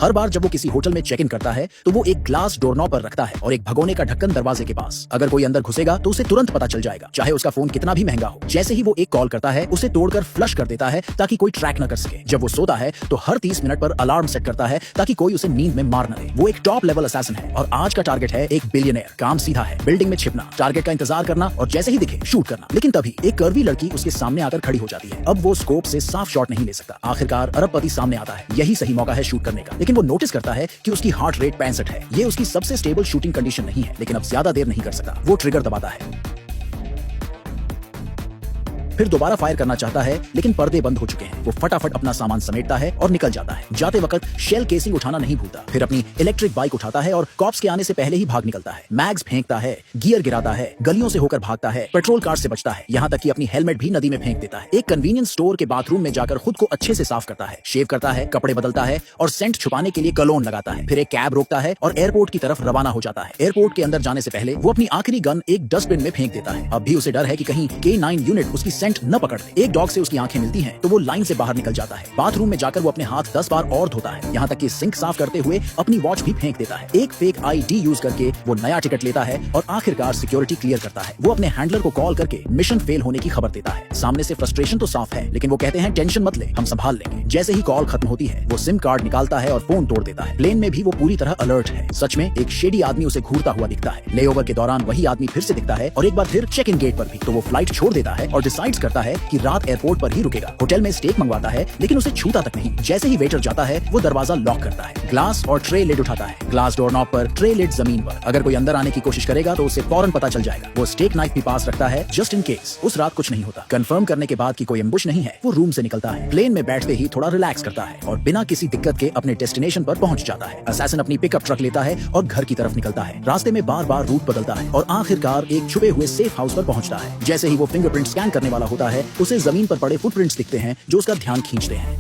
हर बार जब वो किसी होटल में चेक इन करता है तो वो एक ग्लास डोरनॉब पर रखता है और एक भगोने का ढक्कन दरवाजे के पास। अगर कोई अंदर घुसेगा तो उसे तुरंत पता चल जाएगा, चाहे उसका फोन कितना भी महंगा हो। जैसे ही वो एक कॉल करता है उसे तोड़कर फ्लश कर देता है ताकि कोई ट्रैक न कर सके। जब वो सोता है तो हर 30 मिनट पर अलार्म सेट करता है ताकि कोई उसे नींद में मार न दे। वो एक टॉप लेवल असैसिन है और आज का टारगेट है एक बिलियनर। काम सीधा है, बिल्डिंग में छिपना, टारगेट का इंतजार करना और जैसे ही दिखे शूट करना। लेकिन तभी एक कर्वी लड़की उसके सामने आकर खड़ी हो जाती है। अब वो स्कोप से साफ शॉट नहीं ले सकता। आखिरकार अरबपति सामने आता है। यही सही मौका है शूट करने का। लेकिन वो नोटिस करता है कि उसकी हार्ट रेट 65 है। ये उसकी सबसे स्टेबल शूटिंग कंडीशन नहीं है, लेकिन अब ज्यादा देर नहीं कर सकता। वो ट्रिगर दबाता है, फिर दोबारा फायर करना चाहता है लेकिन पर्दे बंद हो चुके हैं। वो फटाफट अपना सामान समेटता है और निकल जाता है। जाते वक्त शेल केसिंग उठाना नहीं भूलता। फिर अपनी इलेक्ट्रिक बाइक उठाता है और कॉप्स के आने से पहले ही भाग निकलता है। मैग्स फेंकता है, गियर गिराता है, गलियों से होकर भागता है, पेट्रोल कार से बचता है, यहाँ तक कि अपनी हेलमेट भी नदी में फेंक देता है। एक कन्वीनियंस स्टोर के बाथरूम में जाकर खुद को अच्छे से साफ करता है, शेव करता है, कपड़े बदलता है और सेंट छुपाने के लिए कलोन लगाता है। फिर एक कैब रोकता है और एयरपोर्ट की तरफ रवाना हो जाता है। एयरपोर्ट के अंदर जाने से पहले वो अपनी आखिरी गन एक डस्टबिन में फेंक देता है। अब भी उसे डर है कि कहीं K9 यूनिट उसकी सेंट न पकड़ ले। एक डॉग से उसकी आंखें मिलती हैं तो वो लाइन से बाहर निकल जाता है। बाथरूम में जाकर वो अपने हाथ 10 बार और धोता है, यहाँ तक कि सिंक साफ करते हुए अपनी वॉच भी फेंक देता है। एक फेक ID यूज करके वो नया टिकट लेता है और आखिरकार सिक्योरिटी क्लियर करता है। वो अपने हैंडलर को कॉल करके मिशन फेल होने की खबर देता है। सामने से फ्रस्ट्रेशन तो साफ है, लेकिन वो कहते हैं टेंशन मत ले, हम संभाल लेंगे। जैसे ही कॉल खत्म होती है वो सिम कार्ड निकालता है और फोन तोड़ देता है। प्लेन में भी वो पूरी तरह अलर्ट है। सच में एक शेडी आदमी उसे घूरता हुआ दिखता है। लेओवर के दौरान वही आदमी फिर से दिखता है और एक बार फिर चेक इन गेट पर भी। तो वो फ्लाइट छोड़ देता है और डिसाइड करता है कि रात एयरपोर्ट पर ही रुकेगा। होटल में स्टेक मंगवाता है लेकिन उसे छूता तक नहीं। जैसे ही वेटर जाता है वो दरवाजा लॉक करता है। ग्लास और ट्रे लिड उठाता है। ग्लास डोर नॉब पर, ट्रे लिड जमीन पर। अगर कोई अंदर आने की कोशिश करेगा तो उसे फौरन पता चल जाएगा। वो स्टेक नाइफ भी पास रखता है जस्ट इन केस। उस रात कुछ नहीं होता। कंफर्म करने के बाद कि कोई एम्बुश नहीं है, वो रूम से निकलता है। प्लेन में बैठते ही थोड़ा रिलैक्स करता है और बिना किसी दिक्कत के अपने डेस्टिनेशन पर पहुंच जाता है। असैसिन अपनी पिकअप ट्रक लेता है और घर की तरफ निकलता है। रास्ते में बार बार रूट बदलता है और आखिरकार एक छुपे हुए सेफ हाउस पर पहुंचता है। जैसे ही वो फिंगरप्रिंट स्कैन करने वाला होता है उसे जमीन पर पड़े फुटप्रिंट्स दिखते हैं जो उसका ध्यान खींचते हैं।